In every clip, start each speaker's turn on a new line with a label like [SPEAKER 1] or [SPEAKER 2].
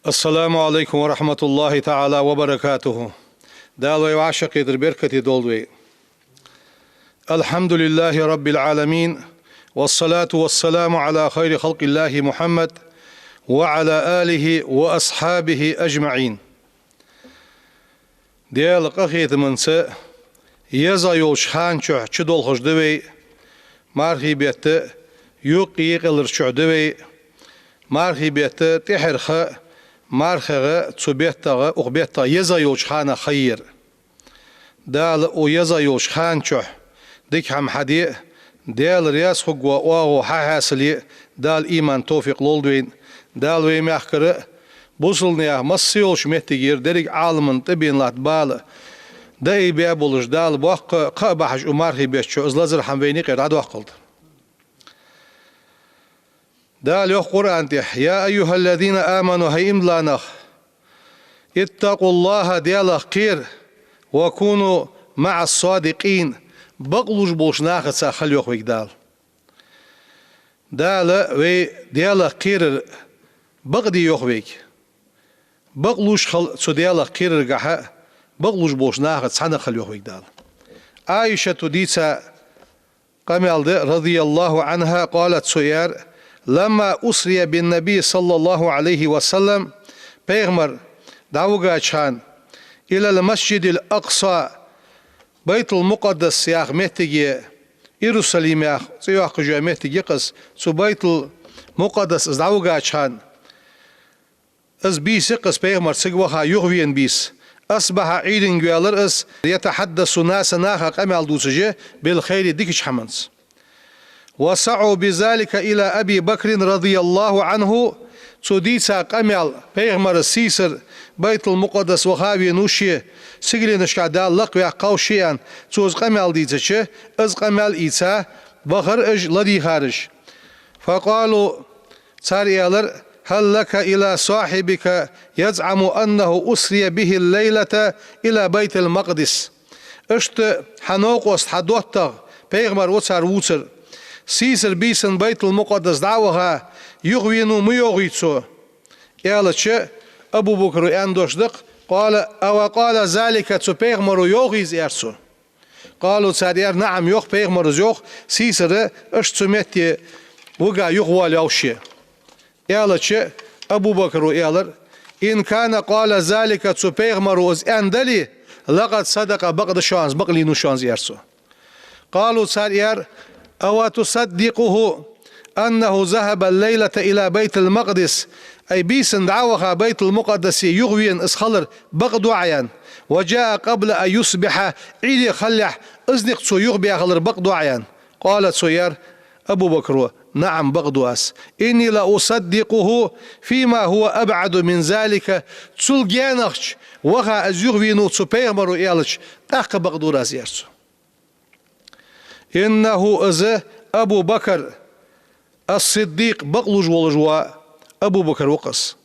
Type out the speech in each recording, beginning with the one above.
[SPEAKER 1] السلام عليكم ورحمة الله تعالى وبركاته. دالوي وعشق بركة دولوي. الحمد لله رب العالمين، والصلاة والسلام على خير خلق الله محمد وعلى آله وأصحابه أجمعين. ديال قخيت منسى يزا يوشخان چدول خجدوي مارخي بيت يوقي قلر شعدوي مارخي بيت تحرخ مارخغ تسبيتغ أخبيتغ يزا يوشخان خير دال او يزا يوشخان ديك هم حدي دال رياس خقوا واغو حاسلي دال إيمان توفيق لولدوين دال ويم يحكر بوصلنيا مصيوش مهتجير دريك عالمن تبين لات بالا داي بيابولش دال بوق قبحش ومارخي بيشو ازلازر حمويني قير عدو قلت دال يو قرآن تح يا أيها الذين آمنوا هيم لانخ اتقوا الله ديال قير وكونوا مع الصادقين بقلوش بوش ناخد ساخل يوخوك دال وي ديال قير بقدي يوخوك بقلوش خل سو ديال قير رقاحة بقلوش بوش ناخد سانا خل يوخوك دال عائشة ديتا قمال رضي الله عنها قالت سوير لما أسري بالنبي صلى الله عليه وسلم بيغمر دعوغا چان إلى المسجد الأقصى بيت المقدس ياخ مهتجي يروسليم ياخ سيواخ جو مهتجي قص سو بيت المقدس دعوغا چان از بيس قص بيغمر سيغوخا يغوين بيس أصبح عيدن جوالر اس يتحدث ناس ناخا قمال دوسجي بالخير ديكش حمنس وسعوا بذلك إلى أبي بكر رضي الله عنه توديتا قمال بيغمر السيسر بيت المقدس وخاوي نوشي سيغلي نشكا دال لقويا قوشيان توز قمال ديتشي از قمال إيتا بخر اج لدي خارج فقالوا تاريالر هل لك إلى صاحبك يزعم أنه أسري به الليلة إلى بيت المقدس اشت حنوقوست حدوتغ بيغمر وصار وصر سيسر بيسن بيت المقدس دعوها يغوينو ميوغيتسو يالتش أبو بكر أندوشدق قال أو قال ذلك تسو بيغمرو يوغيز يرسو قالوا تسارير نعم يوغ بيغمرو يوغ سيسر اشتو متي وقا يغوالي أوشي يالتش أبو بكر يالر إن كان قال ذلك تسو بيغمرو از أندلي لقد صدق بقد شانز بقلي نو شانز يرسو قالوا تسارير أو تصدقه أنه ذهب الليلة إلى بيت المقدس أي بيسن دعوها بيت المقدس يغوين اسخلر بقدو عيان وجاء قبل أن يصبح عيدي خلح ازنق سو يغبي خلر بقدو عيان قالت سوير أبو بكر نعم بقدو أس إني لا أصدقه فيما هو أبعد من ذلك تسلقيانخش وخا از يغوينو تسو بيغمرو إيالش تاق بقدو راس يرسو إنه أز أبو بكر الصديق بقلوج ولجوا أبو بكر وقص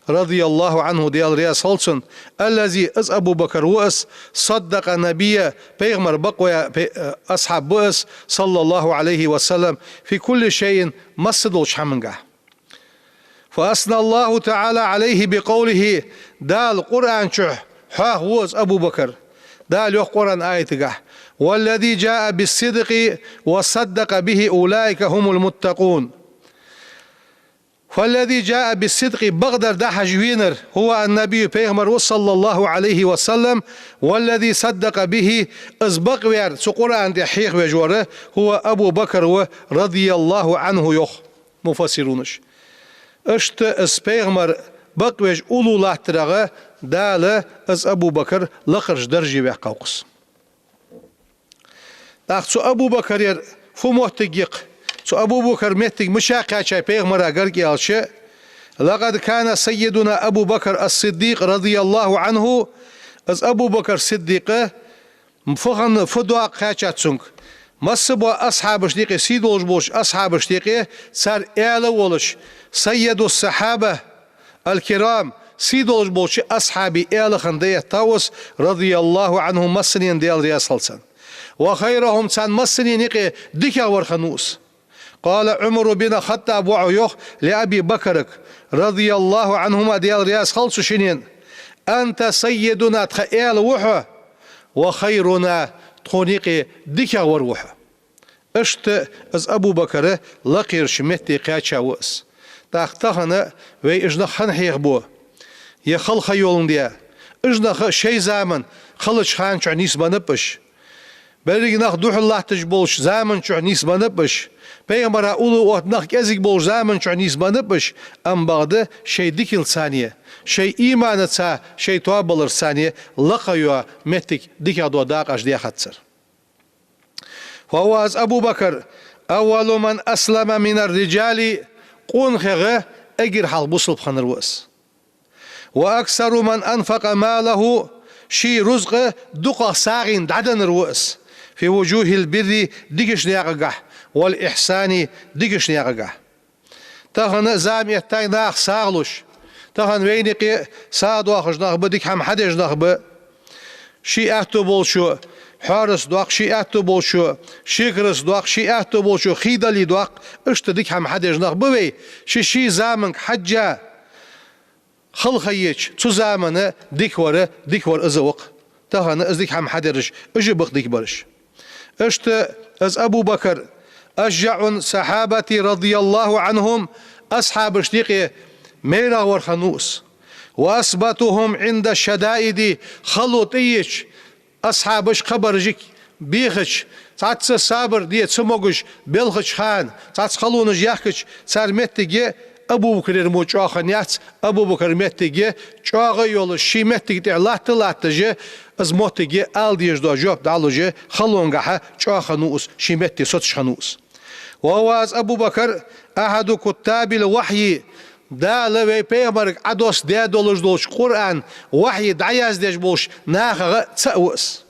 [SPEAKER 1] رضي الله عنه ديال رياس هولسون الذي أز أبو بكر وقص صدق النبي بيغمر بقويا أصحاب بؤس صلى الله عليه وسلم في كل شيء مصدوش حمنقه فأثنى الله تعالى عليه بقوله دال قرآن شح ها هو أبو بكر دال يخ قرآن آية والذي جاء بالصدق وصدق به أولئك هم المتقون فالذي جاء بالصدق بغدر داح جوينر هو النبي بيغمر صلى الله عليه وسلم والذي صدق به أزبق وير سقرآن دحيق وجوره هو أبو بكر رضي الله عنه يخ مفسرونش اشت اس بيغمر بقوش أولو الله ترغى دال از أبو بكر لخرج درجي وحقوقس سو أبو بكر فو محتقيق سو أبو بكر محتق مشاقع شاي بيغمر أقرقي الشيء لقد كان سيدنا أبو بكر الصديق رضي الله عنه از أبو بكر صديق مفخن فدوا قاچات سنك مصبوا أصحاب شديقي سيدولش بوش أصحاب شديقي سار إعلا ولش سيد الصحابة الكرام سيدولش بوش أصحابي إعلا خندية تاوس رضي الله عنهم مصنين ديال رياس هلسان وخيرهم تان مصنين ديكا ورخنوس قال عمر بن خطاب وعيوخ لأبي بكر رضي الله عنهما ديال رياس خلص شنين أنت سيدنا تخيل وحا وخيرنا تخونيقي ديكا وروحا اشت از أبو بكر لقير شمتي قاتشا وأس تاختخنا وي اجنا خنحيق بو يخل خيولن ديا اجنا شي زامن خلش خان شو نسبة نبش بلغ نخ دوح الله تجبولش زامن شو نسبة نبش پیغمبر اولو وقت نخ ازيك بول زامن شو نسبة نبش ام بعد شي ديكل ثانية شي ايمان تسا شي توابلر ثانية لقيوا متك ديكا دو داق اش ديا خطسر فهو از أبو بكر أول من أسلم من الرجال قون خيغة أجر حال بوصل بخنر وأس وأكثر من أنفق ماله شي رزق دقا ساغين دعدن الوأس في وجوه البر ديكش نياقح والإحسان ديكش نياقح تهن زامية تايناخ ساغلوش تهن وينيقي سادو أخش نخبه ديك هم حدش نخبه شي أهتو بولشو حارس دوق شي أهتو بولشو شيكرس دوق شي أهتو بولشو خيدالي دوق اشتديك هم حدش نخبه شي زامنك حجة خل خيج تو زامنه ديكور ازوق تهن ازديك هم حدرش اجبق ديك برش اشت از أبو بكر أشجع صحابة رضي الله عنهم أصحاب اشتيقي ميرا ورخنوس وأثبتهم عند الشدائد خلوطيش أصحابش خبرجك بيخش تعتس صابر دي تسموغش بلخش خان تعتس خلونج يحكش صار متجي أبو بكر الموجاه نيات أبو بكر متجي جاه يول شي متجي لاتجي از متجي ألديش دو جوب دالوجي خلونجها جاه نوس شي متجي صوتش خنوس وهو از أبو بكر أحد كتاب الوحي دا لوي بيغمبر عدوس دا دولش قرآن وحي دعياز ديش بولش ناخغ تسأوس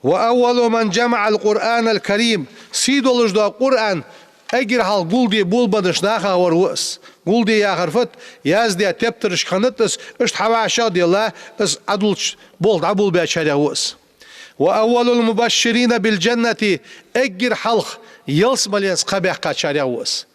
[SPEAKER 1] وأول من جمع القرآن الكريم سيدولش دا قرآن أجر حال قول بول بدش ناخغ وروس قول دي يا خرفت ياز دي تبترش خنتس اشت حواشا دي الله اس عدولش بول عبول بيشاري وس وأول المبشرين بالجنة أجر حلق يلس ملينس قبيح قاتشاري وس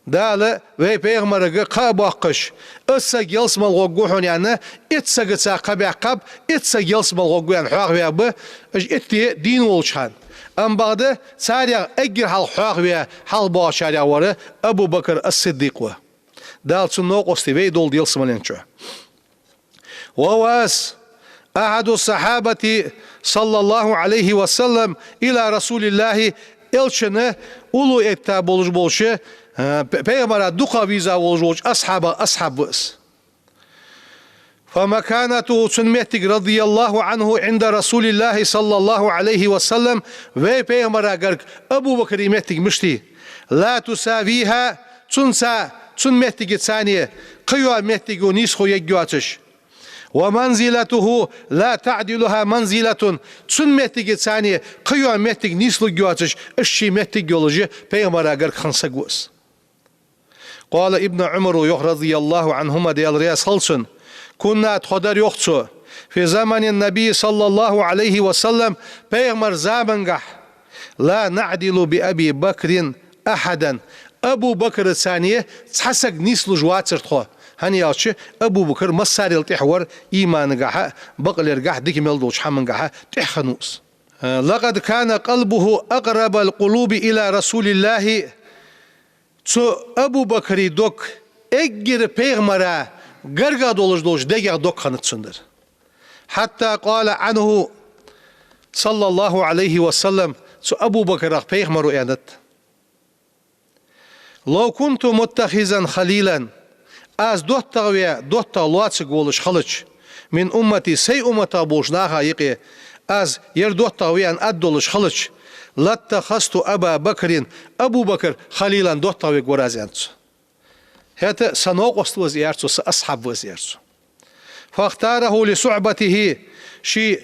[SPEAKER 1] داله وي بيغمرغ قابقش اسا يلسمل غوغون يعني اتسا غصا قبيقب اتسا يلسمل غوغون حق ويب اتي دين ولشان ام بعد ساريا اجر حال حق ويا حال باشاريا ور ابو بكر الصديق و دال سنو قستي وي دول يلسملنچو وواس احد الصحابه صلى الله عليه وسلم الى رسول الله elçine ulu etta boluşu Peygamber'e duka viza olmuş ashabız. فمكانته سنمتك رضي الله عنه عند رسول الله صلى الله عليه وسلم ve Peygamber'e gark Ebu Bekir imettik müşti la tusaviha tunsa سنمتك ثانية قيوا متك ونسخو يجواتش ومنزلته لا تعدلها منزلة سنمتك ثانية قيوا متك نسلو جواتش الشي متك يولجي Peygamber'e gark خنسقوس قال ابن عمر رضي الله عنهما ديال رياس خلصن كنا تقدر يخصو في زمن النبي صلى الله عليه وسلم بيغمر زامنقح لا نعدل بأبي بكر أحدا أبو بكر الثانية تحسق نسلو جواتر تخو هني يالشي أبو بكر مصاري التحور إيمانقح بقلرقح ديك ملدوش حمنقح تحخنوس لقد كان قلبه أقرب القلوب إلى رسول الله تو Ebu Bakır'ı dok eggir peygambere garga doluş degah dok kanıtsındır. Hatta qala anhu sallallahu aleyhi ve sellem تو Ebu Bakır'a peygamberu yanıt. Law kuntu muttakhizan khalilan az dotta luatsık oluş kılıç min ummeti sey ummata boşnaha yıqı az yer dotta uyan ad doluş kılıç لاتخذت أبا بكر أبو بكر خليلا دوتا ويقورازيانتو هذا سنوق وستوز يارتو أصحاب وزيارتو فاختاره لصعبته شي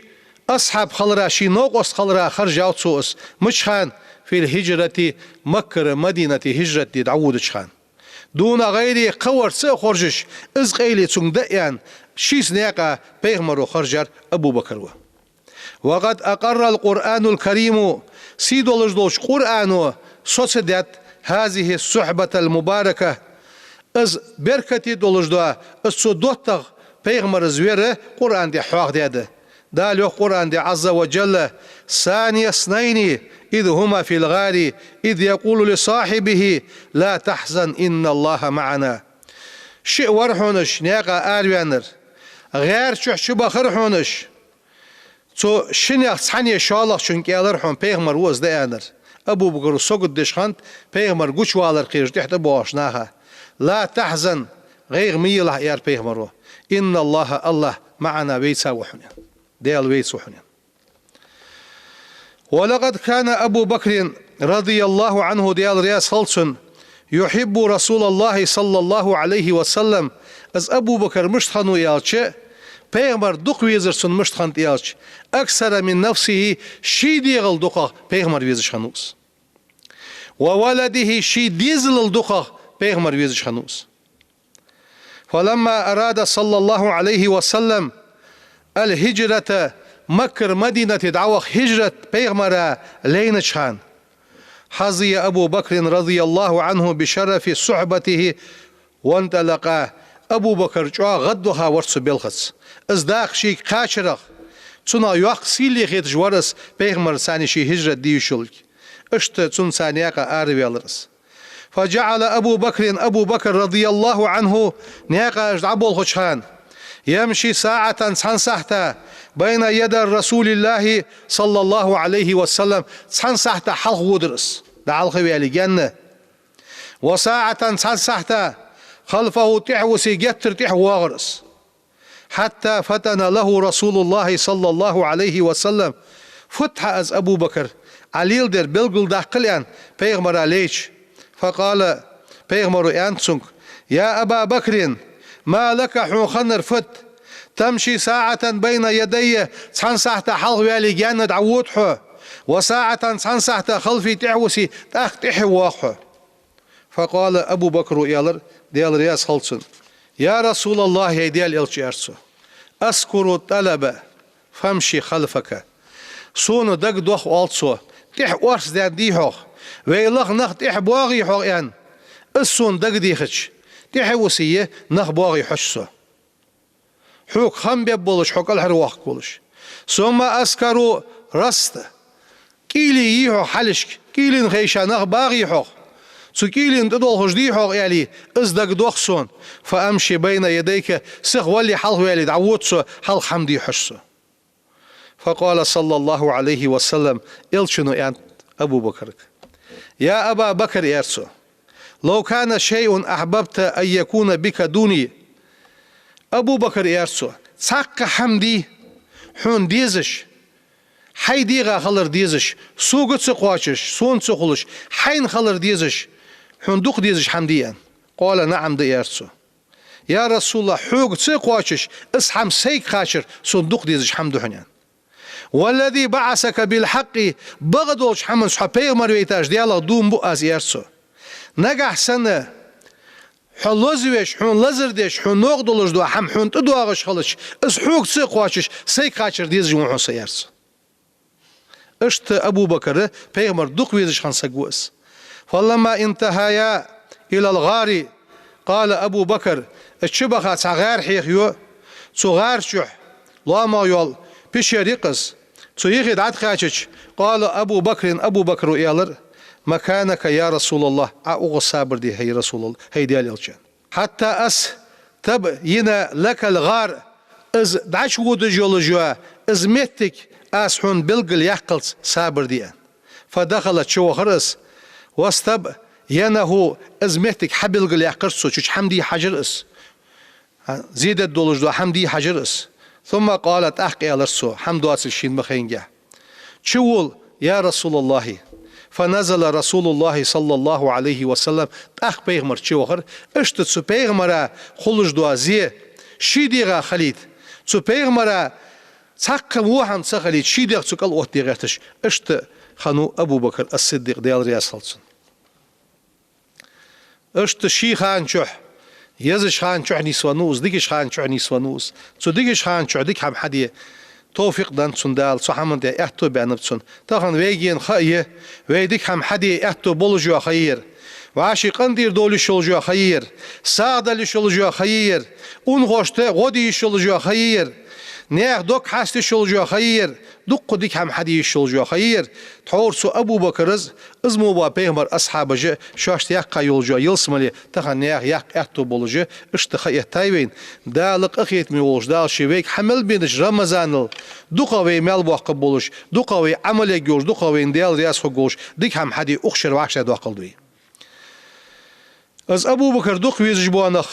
[SPEAKER 1] أصحاب خلرا شي نوق وست خلرا خرجاوتو مشخان في الهجرة مكة مدينة هجرة داوود شخان دون غير قور سخرجش إز قيلي تندئيان شي سنيقا بيغمرو خرجار أبو بكر وقد أقر القرآن الكريم سيدولش قرآن صدت هذه الصحبة المباركة از برکتی دولجدا از سو دوتغ پیغمبر زویره قرآن دی حواق دیده دالو قرآن دی عز وجل ثاني اثنين إذ هما في الغار إذ يقول لصاحبه لا تحزن إن الله معنا شيء ورحونش نيقا آروانر غير شو بخرحونش تو شنيق ثانية شالق چونك يالرحون پیغمبر وز ديانر أبو بكر سوقت دشخانت پیغمبر گوش والر قيش تحت بواشناها لا تحزن غير ميلا يار پیغمبر إن الله معنا ويتسا وحنين ديال ويتس وحنين ولقد كان أبو بكر رضي الله عنه ديال رياس خلصن يحب رسول الله صلى الله عليه وسلم از أبو بكر مشتخنو يالچه پیغمبر دوق ويزرسن مشتخنت يالچ أكثر من نفسه شي ديغل دوقا پیغمبر ويزش خنوس وولده شي ديزل دوقا پیغمبر ويزش خنوس فلما أراد صلى الله عليه وسلم الهجرة مكر مدينة دعوة هجرة پیغمبر لينشان حظي أبو بكر رضي الله عنه بشرف صحبته وانطلق أبو بكر جوا غدوها ورسو بلخص ازداق شيك قاشرق تنا يوق سيلي خيت جورس پیغمبر ثاني شي هجرة ديوشلك اشت تن ثانياقا آرويالرس فجعل أبو بكر رضي الله عنه نياقا اجدعبو الخشان يمشي ساعة سنسحتا بين يد رسول الله صلى الله عليه وسلم سنسحتا حلق ودرس دعال خوالي جنة وساعة سنسحتا خلفه تحوسي جتر تحواغرس حتى فتن له رسول الله صلى الله عليه وسلم فتح از أبو بكر عليل در بلغل داقليان پیغمبر عليش فقال پیغمبر أنتسنك يا أبا بكر ما لك حوخنر فت تمشي ساعة بين يدي تنسحت حلق والي جاند عوضحه وساعة تنسحت خلفي تعوسي تحي واخه فقال أبو بكر يالر ديال رياس خلصن يا رسول الله يا ديال إلشيرسو أذكر الطلب فامشي خلفك سون دق دوخ والسو تح ورس دان ديحوخ ويلخ نخ تح بواغي حوغيان السون دق ديخش تح وسيه نخ بواغي حشسو حوك خم بيبولش حوك الحرواخ بولش ثم أذكر رست كيلي يحو حلشك كيلي نخيشا نخ باغي حوغ سكيلين تدول خجدي حوغ يالي ازدق دوخسون فأمشي بين يديك سخ ولي حلق يالي دعوتسو حلق حمدي حشسو فقال صلى الله عليه وسلم إلشنو أنت أبو بكر يا أبا بكر يرسو لو كان شيء أحببت أن يكون بك دوني أبو بكر يرسو تساق حمدي حون ديزش حي ديغا خلر ديزش سوغت سقواشش سون سقولش حين خلر ديزش حندوق ديزش حمديا قال نعم ديارسو يا رسول الله حوق سقواشش اسحم سيك خاشر صندوق ديزش حمدو حنيان والذي بعثك بالحق بغدوش حمن صحا پیغمبر ويتاش ديالا دوم بو از يارسو نجح سنة حلوزوش حون لزردش حون نقدلش دو حم حون تدواغش خلش اس حوق سقواشش سيك خاشر ديزش وحون سيارسو اشت أبو بكر پیغمبر دوق ويزش خانسا قوس فلما انتهايا إلى الغار قال أبو بكر اتشبخا تغار حيخ يو تغار شح لاما يول بشيريقز تيخد عد خاشش قال أبو بكر إيالر مكانك يا رسول الله أغو صابر دي هي رسول الله هي ديال الجان حتى أس تب ينا لك الغار از دعش ود جولجوا از متك أسحون بلغل يحقلس صابر ديان فدخلت شو خرس واستب ينهو ازمتك حبلغل يحقرسو چوش حمدي حجرس زيدت دولج دو حمدي حجرس ثم قالت أحقي الرسو حمدو أسلشين مخينجا شول يا رسول الله فنزل رسول الله صلى الله عليه وسلم أخ بيغمر شوخر اشتت سو بيغمرا خلج دو زي شيديغا خليت سو بيغمرا تاقم وهم تخليت شيديغ تقل اوتيغتش اشت خانو أبو بكر الصديق ديال رياس خلصن اشت شي خان شح يزش خان شح نيسوانوس ديكش خان شح نيسوانوس سو ديكش خان شح ديك هم حدي توفيق دان سندال سو حمن دي احتو بانبتسون تاخن ويجين خايه ويديك هم حدي احتو بولجو خير Vaşiqan dir doliş olacak hayır. Sağdaliş olacak hayır. Un goşta godiş olacak hayır. Ne dok hastiş olacak hayır. Duk kudik hem hadiş olacak hayır. Torsu Abu Bakr'ız izmu ba peygamber ashabıcı şaştı yakka yolcu yılsmalı tahan ne yak etto bolucu işte hayat tayvin dağlık akiyet mi oluş dağ şivek hamel biniş Ramazanıl duqavi mel vaqı boluş duqavi amele göz duqavi diyal riyas hogoş dik hem hadi uxşer vaxşa daqıldı. Az Abu Bakr duq viz buanaq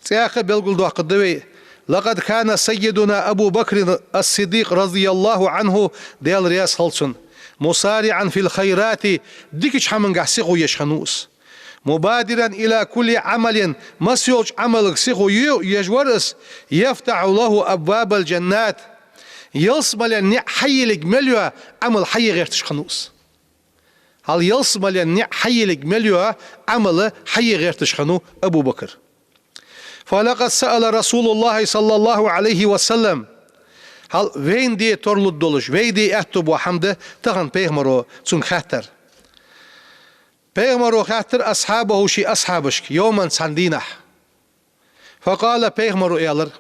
[SPEAKER 1] سياق بلغل دو قدوي لقد كان سيدنا أبو بكر الصديق رضي الله عنه ديال رياس خلصن مسارعا في الخيرات ديكش حمن قحسيقو يشخنوس مبادرا إلى كل عمل مسيوج عمل سيقو يجورس يفتح له أبواب الجنات يلصمل أن حي لك عمل حي غير تشخنوس هل يلصمل أن حي لك عمل حي غير تشخنو أبو بكر فلقد سأل رسول الله صلى الله عليه وسلم هل وين دي تورلود دولش وين دي اتوب وحمد تغن بيغمرو تون خاتر بيغمرو خاتر أصحابه شي أصحابشك يوما سندينح فقال بيغمرو إيالر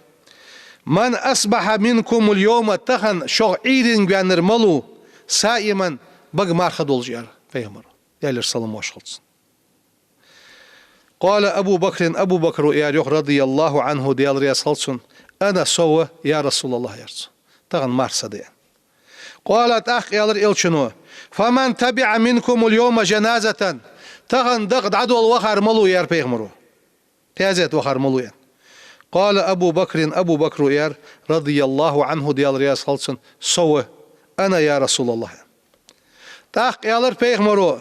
[SPEAKER 1] من أصبح منكم اليوم تغن شو عيدين بيانر ملو سائما بغ مارخد olجيار بيغمرو يالر سلام وشخلص قال أبو بكر ياريخ رضي الله عنه ديال رياس خلصن أنا سوى يا رسول الله يرسو تغن مارسا ديان قالت أخ يالر إلشنو فمن تبع منكم اليوم جنازة تغن دقد عدو الوخار ملو يار بيغمرو تازيت وخار ملو يان قال أبو بكر يار رضي الله عنه ديال رياس خلصن سوى أنا يا رسول الله تأخ يالر بيغمرو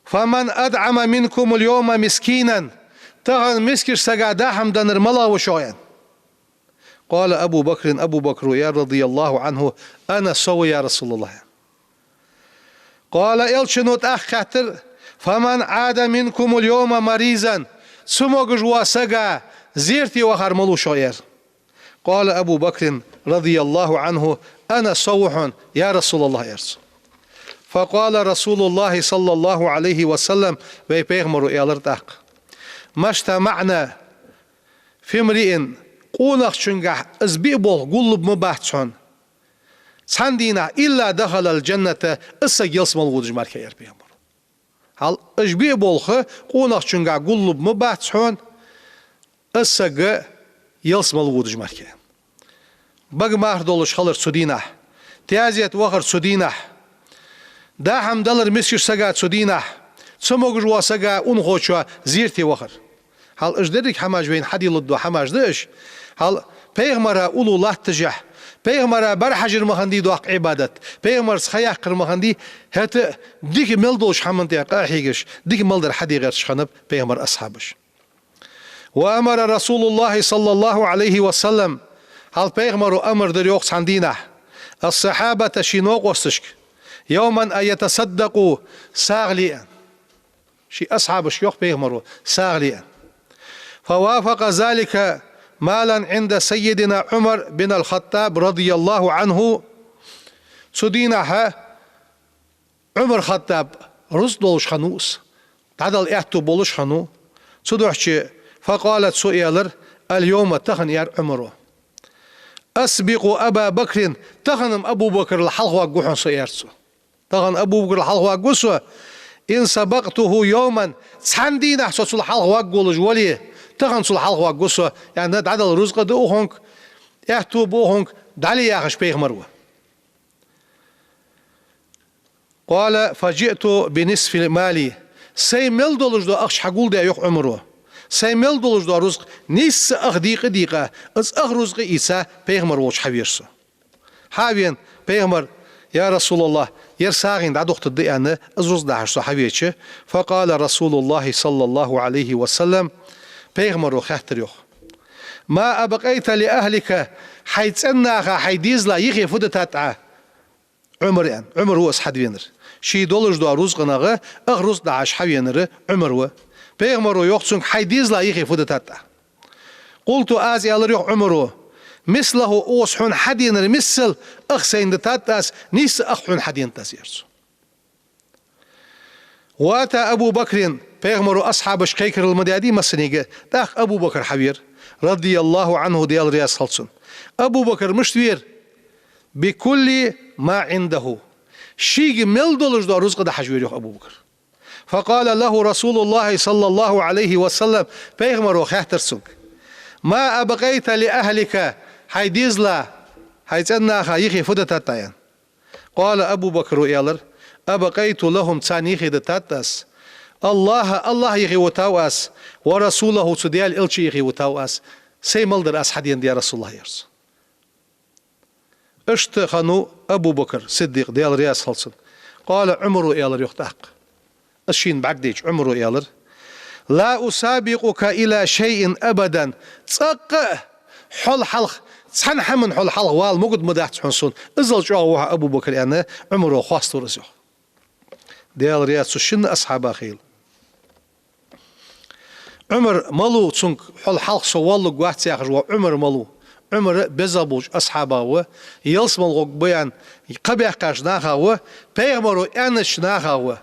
[SPEAKER 1] فمن أدعم منكم اليوم مسكينا تغن مسكر سقادا حمدا نرملا وشويا قال أبو بكر يا رضي الله عنه أنا سوى يا رسول الله قال إلشنوت أخ خاتر فمن عاد منكم اليوم مريضا سموغ واسقا زيرتي وخرملو شويا قال أبو بكر رضي الله عنه أنا سوح يا رسول الله يرسل فقال رسول الله صلى الله عليه وسلم ويبيغمر إيالرتاق ما اجتمعنا في امرئ قونق شنقح ازبيبول قلب مباحتشون ساندينا إلا دخل الجنة إسا يلسم الوضج ماركا ير بيغمر هل ازبيبول قونق شنقح قلب مباحتشون إسا يلسم الوضج ماركا بغ مار دولش خلر سودينة تيازيت وغر سودينة دا هم دلر مسير سجا تسودينه سموغر واسجا أنغوشوا زيرتي وخر هل أجدرك حماج بين حدي لدو حماج دش هل بيغمرا أولو الله تجح بيغمرا برحجر مخندي دوق عبادت بيغمر سخياق قر مخندي هات ديك ملدوش حمنتي قاحيقش ديك ملدر حدي غير شخنب بيغمر أصحابش وأمر رسول الله صلى الله عليه وسلم هل بيغمر أمر در يوق ساندينه الصحابة شينوق وستشك يوما أن يتصدقوا ساغليا شي أصحاب الشيوخ بيغمروا ساغليا فوافق ذلك مالا عند سيدنا عمر بن الخطاب رضي الله عنه سدينها عمر خطاب رزدولش خنوس تعدل احتو بولش خنو سدوحشي فقالت سؤالر اليوم تخن يار عمره أسبق أبا بكر تخنم أبو بكر الحلقة قوحن سيارسو تغن أبو بكر الحلقة قوسوا إن سبقته يوما ساندينا سوى الحلقة قولج ولي تغن سوى الحلقة قوسوا يعني دعدل رزق دوهنك يحتو بوهنك دعلي ياخش بيغمروا قال فجئت بنصف مالي سيمل دولج دو أخش حقول دي يوح عمره سيمل دولج دو رزق نيس أخ دقيقة از أخ رزق إيسا بيغمر وش حبيرسو حابين بيغمر يا رسول الله يرساغين دعوخت الدئانة ازرز دعش صحابيتش فقال رسول الله صلى الله عليه وسلم بيغمرو خاطر يوخ ما أبقيت لأهلك حيث أنها حيديز لا يخي فدتاتع عمر هو أصحاد وينر شي دولج دو رزقناغ أغرز دعش حوينر عمر هو بيغمرو يوخسون حيديز لا يخي فدتاتع قلت آزي ألر يوخ عمرو مثله أوسحون حدين مثل أخسين دتاتاس نيس أخحون حدين تسيرسو واتى أبو بكر پیغمبر أصحاب شقيكر المدادي مسنيجة داخ أبو بكر حبير رضي الله عنه ديال رياس خلصن أبو بكر مشتوير بكل ما عنده شيء مل دولش دو رزق ده حجوير أبو بكر فقال له رسول الله صلى الله عليه وسلم پیغمبر وخاطرسن ما أبقيت لأهلك حيديزلا حيتناخا يخي فدتاتايان قال أبو بكر يالر أبقيت لهم تانيخي دتاتاس الله يخي وتاواس ورسوله سديال إلشي يخي وتاواس سيملدر أسحدين دي رسول الله يرس اشتخنوا أبو بكر صديق ديال رياس خلصن قال عمر يالر يختاق الشين بعديج عمر يالر لا أسابقك إلى شيء أبدا تسق حل حلق تسحن من حل حلق وال مقد مداحت حنسون إزل جاوها أبو بكر أنا عمر خواستو رزيح ديال رياس الشن أصحاب أخيل عمر ملو تسنك حل حلق سوالو قوات سياخر وعمر ملو عمر بزابوج أصحابه يلسم الغوك بيان قبيح قاشناها بيغمرو أنشناها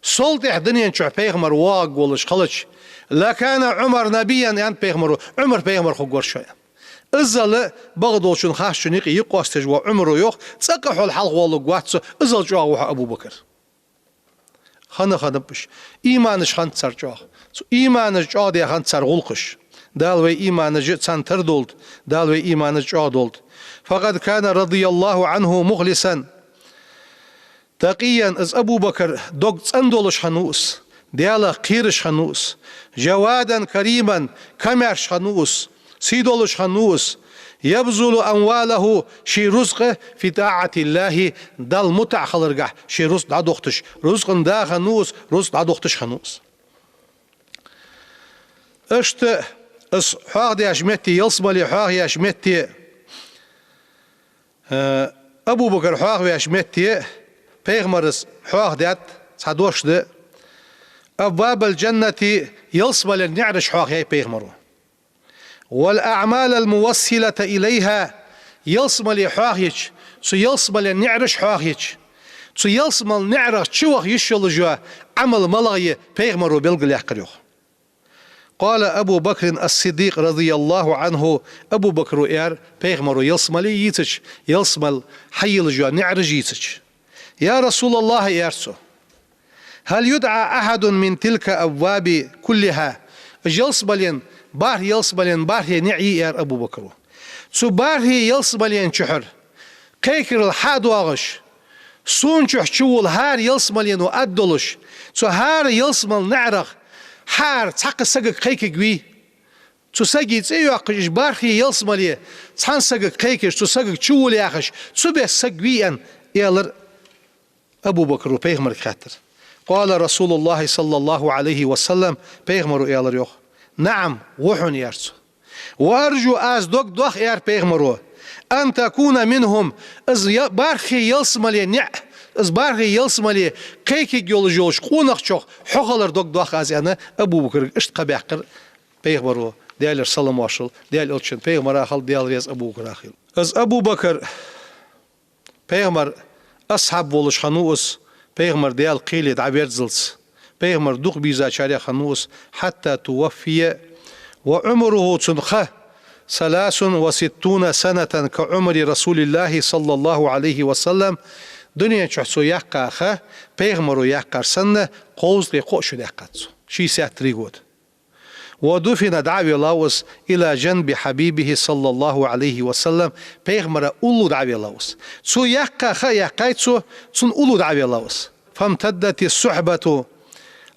[SPEAKER 1] سلطة الدنيا نشوف بيغمر واق ولا شخلش لكان عمر نبيا أنت بيغمر عمر بيغمر خقور شوية إزل بغضو شن خاش شنيق يقاستج وعمره يوخ تسقح الحلق والله قواتسو إزل جاوها أبو بكر خانا بش إيمانش خان تسر جاوه إيمانش جاوه دي خان تسر غلقش دالوي إيمانش تسان تردولد دالوي إيمانش جاوه دولد فقد كان رضي الله عنه مخلصا تقيا از أبو بكر دوغ تسندولش خنوس ديالا قيرش خنوس جوادا كريما كمرش خنوس سيدولش خنوس يبذل أمواله شي رزق في طاعة الله دال متع خلرقه شي رزق دا دوختش رزق دا خنوس رزق دا دوختش خنوس اشت اس حاغ دي اشمتي يلصبلي حاغ يشمتي أبو بكر حاغ يشمتي پیغمبرس حاغ دات صدوش ده أبواب الجنة يلصبل النعرش حاغ هي پیغمبرو والأعمال الموصلة إليها يلصبل حاغيج سو يلصبل النعرش حاغيج سو يلصبل نعرش شوخ يشل جوا عمل ملغي پیغمبرو بلغل يحقريوخ قال أبو بكر الصديق رضي الله عنه أبو بكر إير پیغمبرو يلصبل يتش يلصبل حيل جوا نعرج يتش يا رسول الله يرسو هل يدعى أحد من تلك أبواب كلها يلصبلين بار يلصبلين بار نعي يا أبو بكر سو بار يلصبلين شحر قيكر الحاد واغش سون شول هار يلصبلين وأدلش سو هار يلصبل نعرق هار تحق سقق قيك قوي سو سقي تسيو أقش بار يلصبلين تحن سقق قيكش سو سقق شول ياخش سو بس سقويا يالر أبو بكر پیغمبر خاطر قال رسول الله صلى الله عليه وسلم پیغمبر يالر يوخ نعم وحن يرسو وأرجو أز دوخ يار پیغمبر أن تكون منهم از بارخي يلصملي نع از بارخي يلصملي قيكي جولجوش قونخ چوخ حقلر دوخ از أنا أبو بكر اشت قبيحقر پیغمبر ديالر سلام واشل ديال ألشن پیغمبر آخل ديال رياز أبو بكر آخل از أبو بكر پیغمبر أصحاب بولش خنوس پیغمبر ديال قيلت عبيرزلس پیغمبر دوخ بيزا شارع خنوس حتى توفي وعمره تنخه 63 سنة كعمر رسول الله صلى الله عليه وسلم دنيا چحسو يقا خه پیغمبر يقر سنة قوز لقوش يقاتسو شي ساتري قود ودفن دعوي لاوس إلى جنب حبيبه صلى الله عليه وسلم پیغمبر أولو دعوي لاوس سو يقا خه يقايتسو سن أولو دعوي لاوس فامتدت الصحبة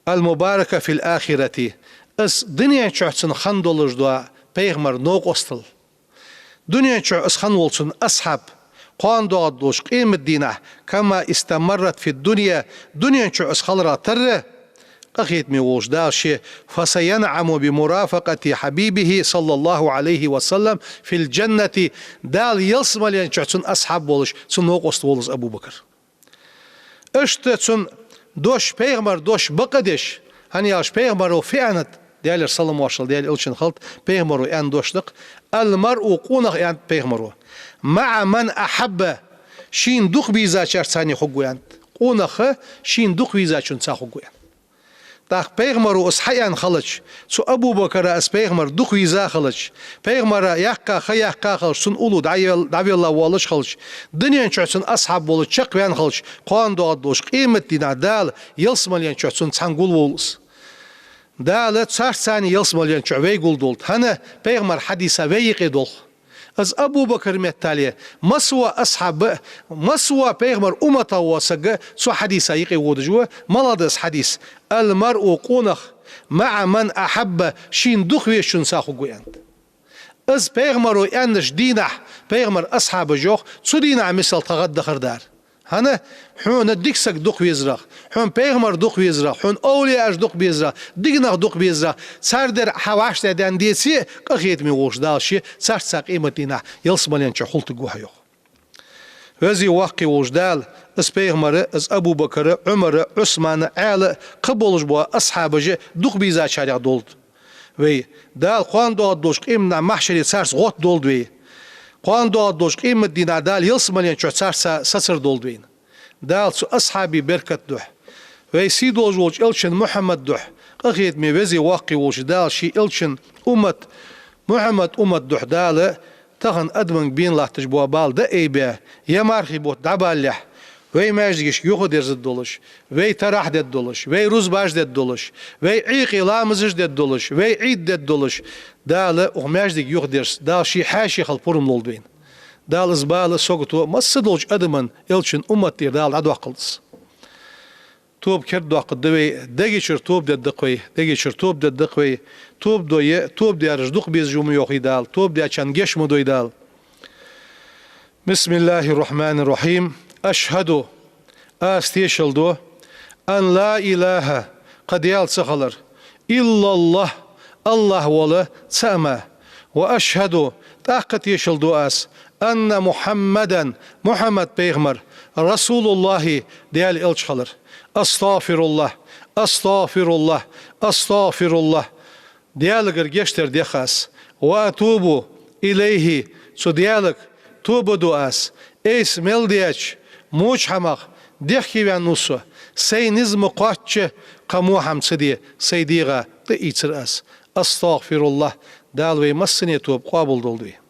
[SPEAKER 1] المباركة في الآخرة اس دنيا چحسن خندولش دوا پیغمبر نوق استل دنيا چح اس خنولسن أصحاب قان دوش قيم الدينة كما استمرت في الدنيا دنيا چح اس خلرا تر أخيت ميوش داشي فسينعم بمرافقة حبيبه صلى الله عليه وسلم في الجنة دال يلصمل يعني چحسن أصحاب بولش سن نوق استولز أبو بكر اشت سن دوش پیغمبر دوش بقدش هني اش پیغمبر وفعنت ديال سلام واشل ديال الشن خلط پیغمبر ان دوشلق المرء قونق ان پیغمبر مع من احب شين دوخ بيزا چرساني خوغويان قونق شين دوخ بيزا چون سا خوغويان Так пейгмару ас хаян халыч, су Абу Бакра ас пейгмар духвиза халыч, пейгмара яққа хаяққа халыч, сун улу давилла валыч халыч, дынен чөсін асхаб болы чықвен халыч, қуан доғадылыш, қимет дина дал, елсмален чөсін цангул болыс. Далы царцани елсмален чөвей гулдулд, хана пейгмар хадиса вейқи дол. از ابو بکر متالی مسوا اصحاب مسوا پیغمبر امتا واسق سو حدیث ایقی ودجوا ملادس حدیث المرء قونخ مع من احب شین دخویشون ساخو گویند از پیغمبر و اندش دینه پیغمبر اصحاب جوخ سو دینه مثل تغد خردار هنه حون ديكسك دق بيزرق حون پیغمبر دق بيزرق حون اولیاء دق بيزرق دیگنه دق بيزرق سر در حواش دادن دیسی قخیت میوش دالشی سر ساق ایمتینه یلسمالین چه خلط گوه یخ وزی واقعی وجدال از پیغمبر از ابو بکر عمر عثمان علی قبولش با اصحابش دق بيزا شریع دولد وی دال قوان داد دوش ایمنا محشری سرس غوت دولد وی قوان داد دوش قیمت دینا دال یلسمالین چه سرس سسر دولد وین دال سو أصحابي بركة دوح ويسيد وجوج إلشن محمد دوح قخيت مي وزي واقي وش دال شي إلشن محمد دوح دال تغن أدمن بين الله تجبوا بال دا أي بيه يمارخي بوت دعبالح وي ماجدش يوخد يرزد دولش وي تراح دد دولش وي روز باش دد دولش وي عيقي لامزش دد دولش وي عيد دد دولش دال وماجدك يوخد يرز دال شي حاشي خلپورم لولدوين دال زبالة سوقتو مصدوج أدمن إلشن أمتي دال عدو عقلس توب كرد عقد دوي دقي شر توب دقوي دقي شر توب دقوي توب دوي توب دي أرجدوق بيز جوم يوخي دال توب دي أشان جيش مدوي دال بسم الله الرحمن الرحيم أشهد أستيشل دو أن لا إله قد يالسخلر إلا الله الله ولا سأما وأشهد تأقت يشل دو أس أن محمد بيغمر رسول الله ديال إلشخلر أستغفر الله ديالك رجشتر ديخاس وأتوب إليه سو ديالك توب دو أس إيس ملديش موش حمق ديخي وانوسو سي نزم قاتش قمو حمسدي سيديغا تأيتر أس أستغفر الله دالوي مسني توب قابل دولدوي